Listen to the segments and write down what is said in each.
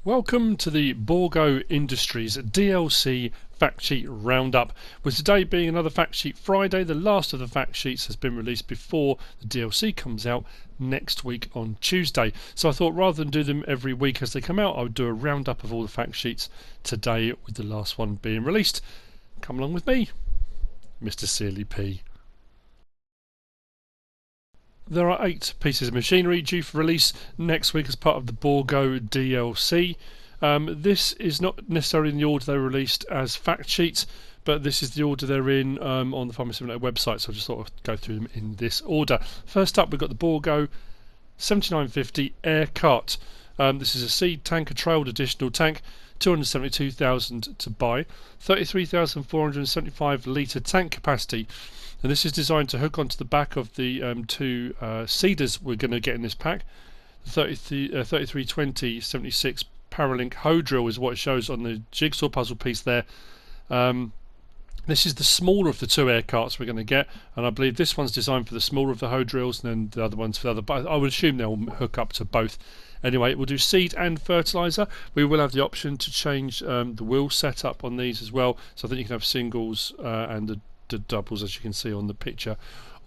Welcome to the BOURGAULT Industries DLC fact sheet roundup, with today being another fact sheet Friday. The last of the fact sheets has been released before the DLC comes out next week on Tuesday. So I thought rather than do them every week as they come out, I would do a roundup of all the fact sheets today, with the last one being released. Come along with me, Mrsealyp. There are 8 pieces of machinery due for release next week as part of the BOURGAULT DLC. This is not necessarily in the order they were released as fact sheets, but this is the order they're in on the Farming Simulator website, so I just thought I'd go through them in this order. First up, we've got the BOURGAULT 7950 Aircar. This is a seed tanker trailed additional tank, 272,000 to buy, 33,475 litre tank capacity. And this is designed to hook onto the back of the two seeders we're going to get in this pack. The 3320 76 Paralink Hoe Drill is what it shows on the jigsaw puzzle piece there. This is the smaller of the two air carts we're going to get, and I believe this one's designed for the smaller of the hoe drills, and then the other one's for the other. But I would assume they'll hook up to both. Anyway, we'll do seed and fertiliser. We will have the option to change the wheel setup on these as well, so I think you can have singles and the doubles, as you can see on the picture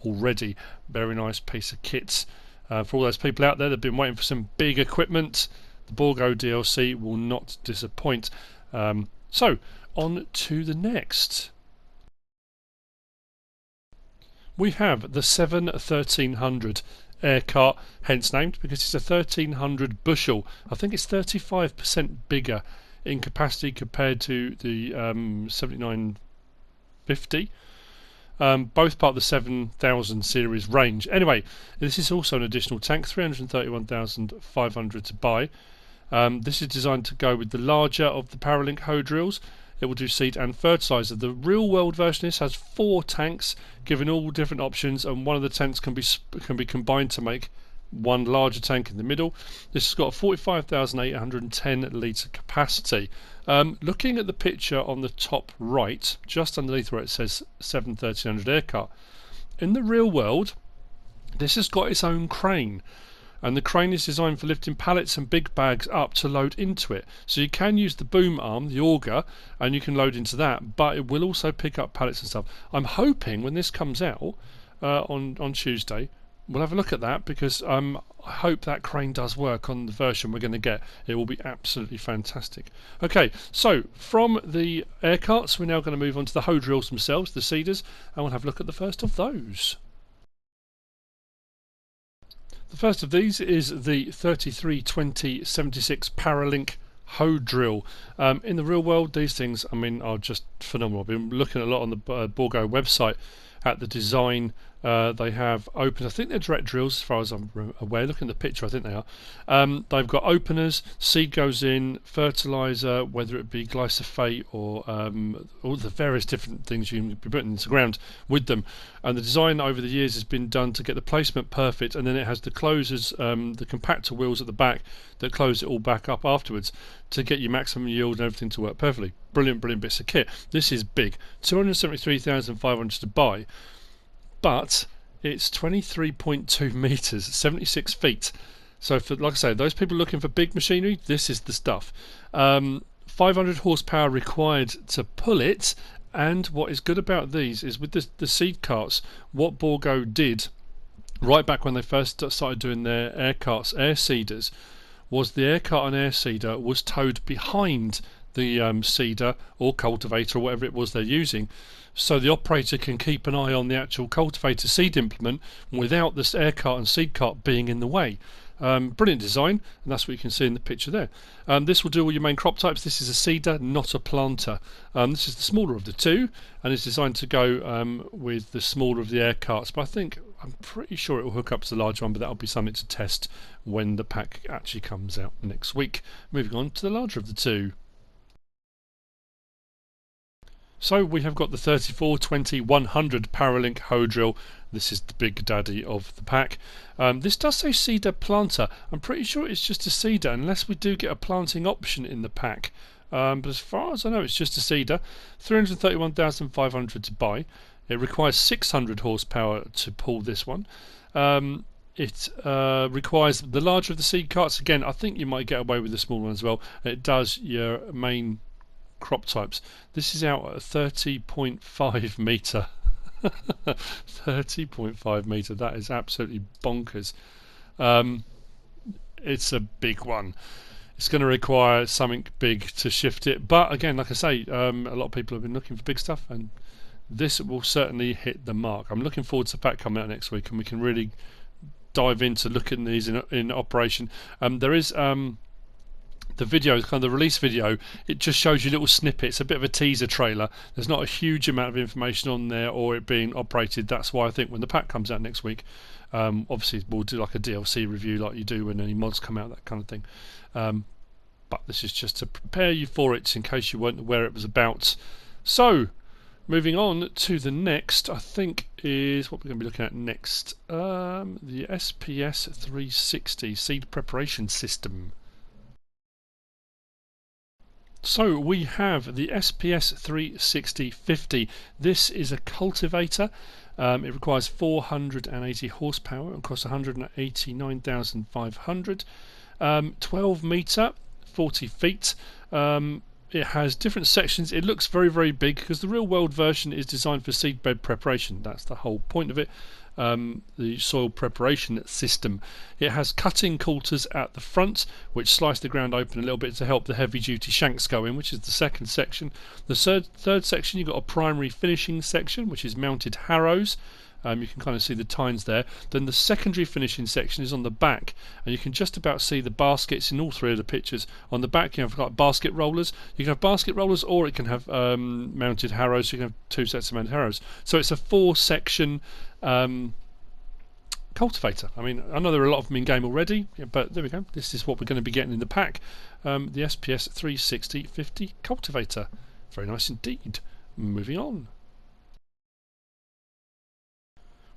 already. Very nice piece of kit for all those people out there that have been waiting for some big equipment. The BOURGAULT DLC will not disappoint. So on to the next. We have the 1300 Aircar, hence named because it's a 1300 bushel. I think it's 35% bigger in capacity compared to the 7950. Both part of the 7000 series range. Anyway, this is also an additional tank, 331,500 to buy. This is designed to go with the larger of the Paralink Hoe Drills. It will do seed and fertiliser. The real world version of this has 4 tanks, given all different options, and one of the tanks can be combined to make one larger tank in the middle. This has got a 45,810 litre capacity. Looking at the picture on the top right, just underneath where it says 1300 Aircar, in the real world this has got its own crane, and the crane is designed for lifting pallets and big bags up to load into it. So you can use the boom arm, the auger, and you can load into that, but it will also pick up pallets and stuff. I'm hoping when this comes out on Tuesday, we'll have a look at that, because I hope that crane does work on the version we're going to get. It will be absolutely fantastic. Okay, so from the air carts, we're now going to move on to the hoe drills themselves, the seeders, and we'll have a look at the first of those. The first of these is the 3320 76 Paralink Hoe Drill. In the real world, these things, I mean, are just phenomenal. I've been looking a lot on the BOURGAULT website at the design. They have openers. I think they're direct drills as far as I'm aware. Looking at the picture, I think they are. They've got openers, seed goes in, fertiliser, whether it be glyphosate or all the various different things you can be putting into the ground with them. And the design over the years has been done to get the placement perfect, and then it has the closers, the compactor wheels at the back that close it all back up afterwards to get your maximum yield and everything to work perfectly. Brilliant bits of kit. This is big, 273,500 to buy, but it's 23.2 metres, 76 feet. So for, like I say, those people looking for big machinery, this is the stuff. 500 horsepower required to pull it, and what is good about these is with the seed carts, what BOURGAULT did right back when they first started doing their air carts, air seeders, was the air cart and air seeder was towed behind the seeder or cultivator or whatever it was they're using, so the operator can keep an eye on the actual cultivator seed implement without this air cart and seed cart being in the way. Brilliant design, and that's what you can see in the picture there. This will do all your main crop types. This is a seeder, not a planter. This is the smaller of the two, and it's designed to go with the smaller of the air carts, but I'm pretty sure it will hook up to the larger one, but that'll be something to test when the pack actually comes out next week. Moving on to the larger of the two. So we have got the 3420 100 Paralink Hoe Drill. This is the big daddy of the pack. This does say seeder planter. I'm pretty sure it's just a seeder, unless we do get a planting option in the pack. But as far as I know, it's just a seeder. 331,500 to buy. It requires 600 horsepower to pull this one. It requires the larger of the seed carts. Again, I think you might get away with the small one as well. It does your main crop types. This is out at 30.5 metre. 30.5 metre. That is absolutely bonkers. It's a big one. It's going to require something big to shift it. But again, like I say, a lot of people have been looking for big stuff, and this will certainly hit the mark. I'm looking forward to the pack coming out next week, and we can really dive into looking at these in operation. There is the video, kind of the release video. It just shows you little snippets, a bit of a teaser trailer. There's not a huge amount of information on there or it being operated. That's why I think when the pack comes out next week, obviously we'll do like a DLC review like you do when any mods come out, that kind of thing. But this is just to prepare you for it in case you weren't aware it was about. So moving on to the next, I think is what we're going to be looking at next, the SPS 360 seed preparation system. So we have the SPS 360-50. This is a cultivator. It requires 480 horsepower and costs 189,500. 12 metre, 40 feet. It has different sections. It looks very, very big because the real world version is designed for seedbed preparation. That's the whole point of it. The soil preparation system. It has cutting coulters at the front, which slice the ground open a little bit to help the heavy duty shanks go in, which is the second section. The third section, you've got a primary finishing section, which is mounted harrows. You can kind of see the tines there. Then the secondary finishing section is on the back, and you can just about see the baskets in all three of the pictures. On the back you have got basket rollers. You can have basket rollers, or it can have mounted harrows. So you can have two sets of mounted harrows. So it's a 4-section cultivator. I mean, I know there are a lot of them in game already, but there we go. This is what we're going to be getting in the pack. The SPS 360-50 cultivator. Very nice indeed. Moving on.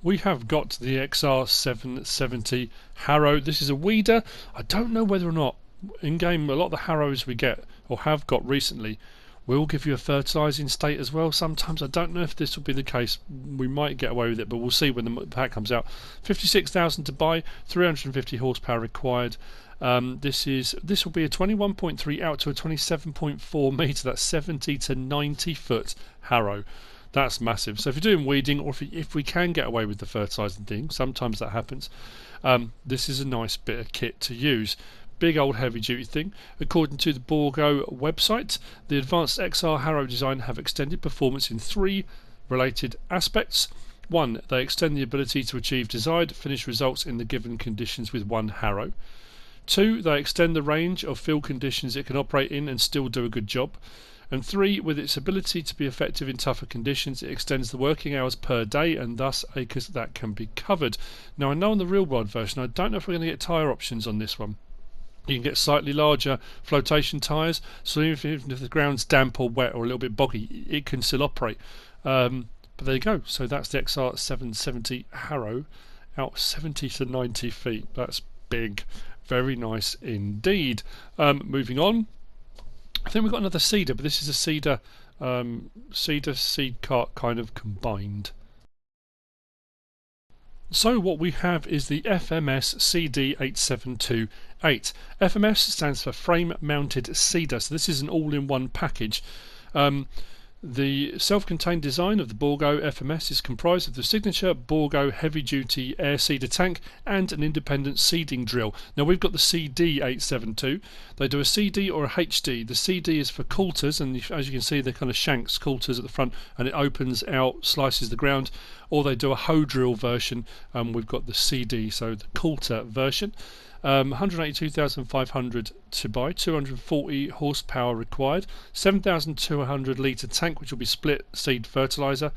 We have got the XR770 Harrow. This is a weeder. I don't know whether or not in game a lot of the Harrows we get or have got recently will give you a fertilising state as well. Sometimes I don't know if this will be the case. We might get away with it, but we'll see when the pack comes out. 56,000 to buy, 350 horsepower required. This will be a 21.3 out to a 27.4 metre. That's 70 to 90 foot Harrow. That's massive. So if you're doing weeding, or if we can get away with the fertilising thing, sometimes that happens, this is a nice bit of kit to use. Big old heavy duty thing. According to the BOURGAULT website, the advanced XR Harrow design have extended performance in 3 related aspects. 1. They extend the ability to achieve desired finished results in the given conditions with one Harrow. 2. They extend the range of field conditions it can operate in and still do a good job. And 3, with its ability to be effective in tougher conditions, it extends the working hours per day and thus acres that can be covered. Now I know on the real world version, I don't know if we're going to get tyre options on this one. You can get slightly larger flotation tyres, so even if the ground's damp or wet or a little bit boggy, it can still operate. But there you go. So that's the XR770 Harrow, out 70 to 90 feet. That's big. Very nice indeed. Moving on. I think we've got another seeder, but this is a seeder seed cart kind of combined. So what we have is the FMS CD8728. FMS stands for Frame Mounted Seeder, so this is an all-in-one package. The self-contained design of the BOURGAULT FMS is comprised of the signature BOURGAULT heavy-duty air seeder tank and an independent seeding drill. Now we've got the CD872. They do a CD or a HD. The CD is for coulters, and as you can see, they're kind of shanks, coulters at the front, and it opens out, slices the ground. Or they do a Hoe Drill version. We've got the CD, so the coulter version. 182,500 to buy, 240 horsepower required, 7,200 litre tank, which will be split seed fertiliser.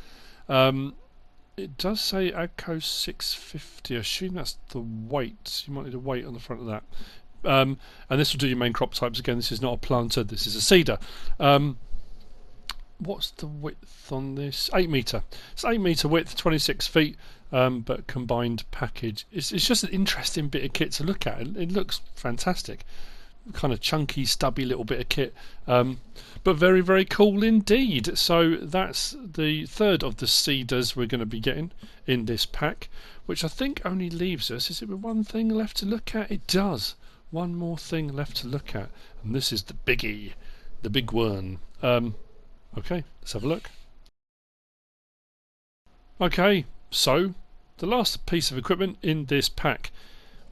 It does say AGCO 650. I assume that's the weight. You might need a weight on the front of that. And this will do your main crop types. Again, this is not a planter, this is a seeder. What's the width on this? 8 metre. It's 8 metre width, 26 feet. But combined package. It's just an interesting bit of kit to look at. It looks fantastic. kind of chunky, stubby little bit of kit, but very, very cool indeed. So that's the third of the cedars we're going to be getting in this pack, which I think only leaves us, is it with one thing left to look at? It does. One more thing left to look at, and this is the biggie, the big one. Okay, let's have a look. Okay, so the last piece of equipment in this pack.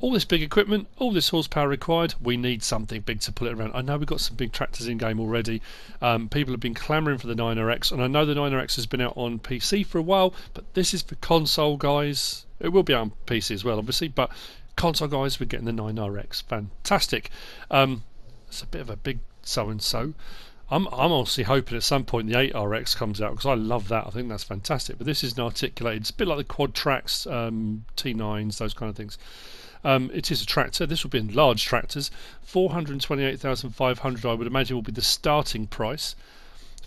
All this big equipment, all this horsepower required, we need something big to pull it around. I know we've got some big tractors in game already. People have been clamouring for the 9RX, and I know the 9RX has been out on PC for a while, but this is for console guys. It will be out on PC as well, obviously, but console guys, we're getting the 9RX. Fantastic. It's a bit of a big so-and-so. I'm honestly hoping at some point the 8RX comes out, because I love that. I think that's fantastic. But this is an articulated, it's a bit like the quad tracks, T9s, those kind of things. It is a tractor. This will be in large tractors. 428,500, I would imagine, will be the starting price.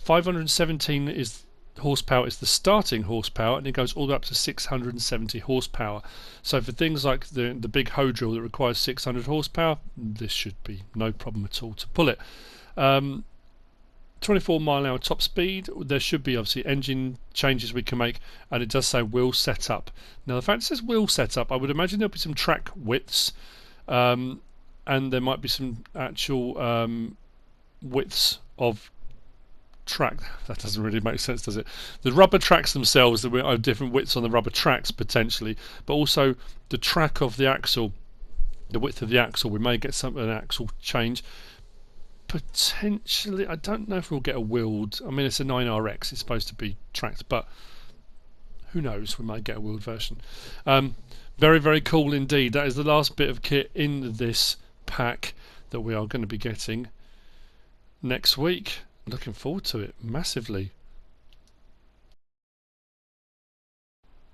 517 is horsepower is the starting horsepower, and it goes all the way up to 670 horsepower. So for things like the big Hoe Drill that requires 600 horsepower, this should be no problem at all to pull it. 24 mile an hour top speed. There should be obviously engine changes we can make, and it does say wheel setup. Now the fact it says wheel setup, I would imagine there'll be some track widths, and there might be some actual widths of track. That doesn't really make sense, does it? The rubber tracks themselves, there are different widths on the rubber tracks potentially, but also the track of the axle, the width of the axle, we may get an axle change. Potentially, I don't know if we'll get a wheeled. I mean, it's a 9RX, it's supposed to be tracked, but who knows, we might get a wheeled version. Very, very cool indeed. That is the last bit of kit in this pack that we are going to be getting next week. Looking forward to it massively.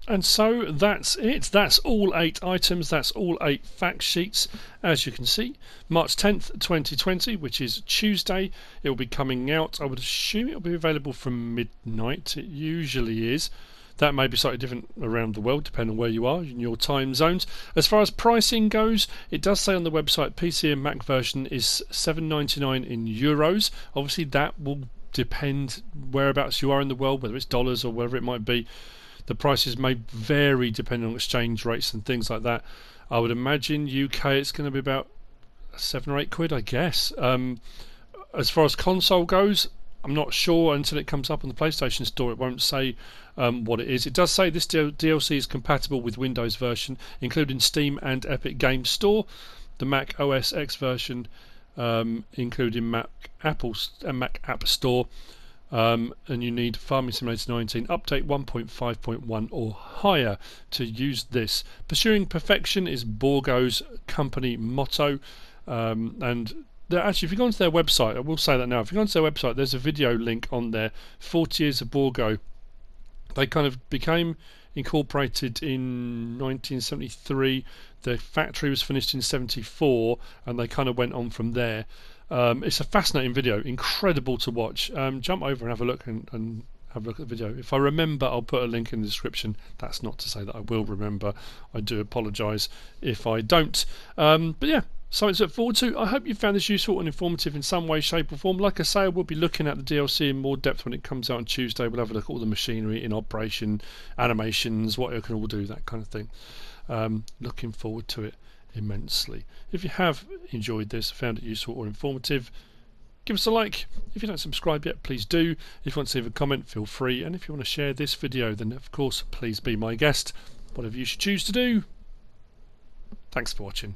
And so that's it. That's all 8 items. That's all 8 fact sheets. As you can see, March 10th, 2020, which is Tuesday, it will be coming out. I would assume it will be available from midnight. It usually is. That may be slightly different around the world, depending on where you are in your time zones. As far as pricing goes, it does say on the website PC and Mac version is €7.99 in euros. Obviously, that will depend whereabouts you are in the world, whether it's dollars or wherever it might be. The prices may vary depending on exchange rates and things like that. I would imagine UK it's going to be about 7 or 8 quid, I guess. As far as console goes, I'm not sure until it comes up on the PlayStation Store. It won't say what it is. It does say this DLC is compatible with Windows version, including Steam and Epic Games Store. The Mac OS X version, including Mac App Store. And you need Farming Simulator 19 update 1.5.1 or higher to use this. Pursuing perfection is BOURGAULT's company motto, and actually, if you go onto their website, I will say that now, if you go onto their website, there's a video link on there, 40 years of BOURGAULT. They kind of became incorporated in 1973. The factory was finished in 74, and they kind of went on from there. It's a fascinating video, incredible to watch. Jump over and have a look and have a look at the video. If I remember, I'll put a link in the description. That's not to say that I will remember. I do apologise if I don't. But yeah, something to look forward to. I hope you found this useful and informative in some way, shape or form. Like I say, I will be looking at the DLC in more depth when it comes out on Tuesday. We'll have a look at all the machinery in operation, animations, what it can all do, that kind of thing. Looking forward to it immensely. If you have enjoyed this, found it useful or informative, give us a like. If you don't subscribe yet, please do. If you want to leave a comment, feel free. And if you want to share this video, then of course, please be my guest. Whatever you should choose to do. Thanks for watching.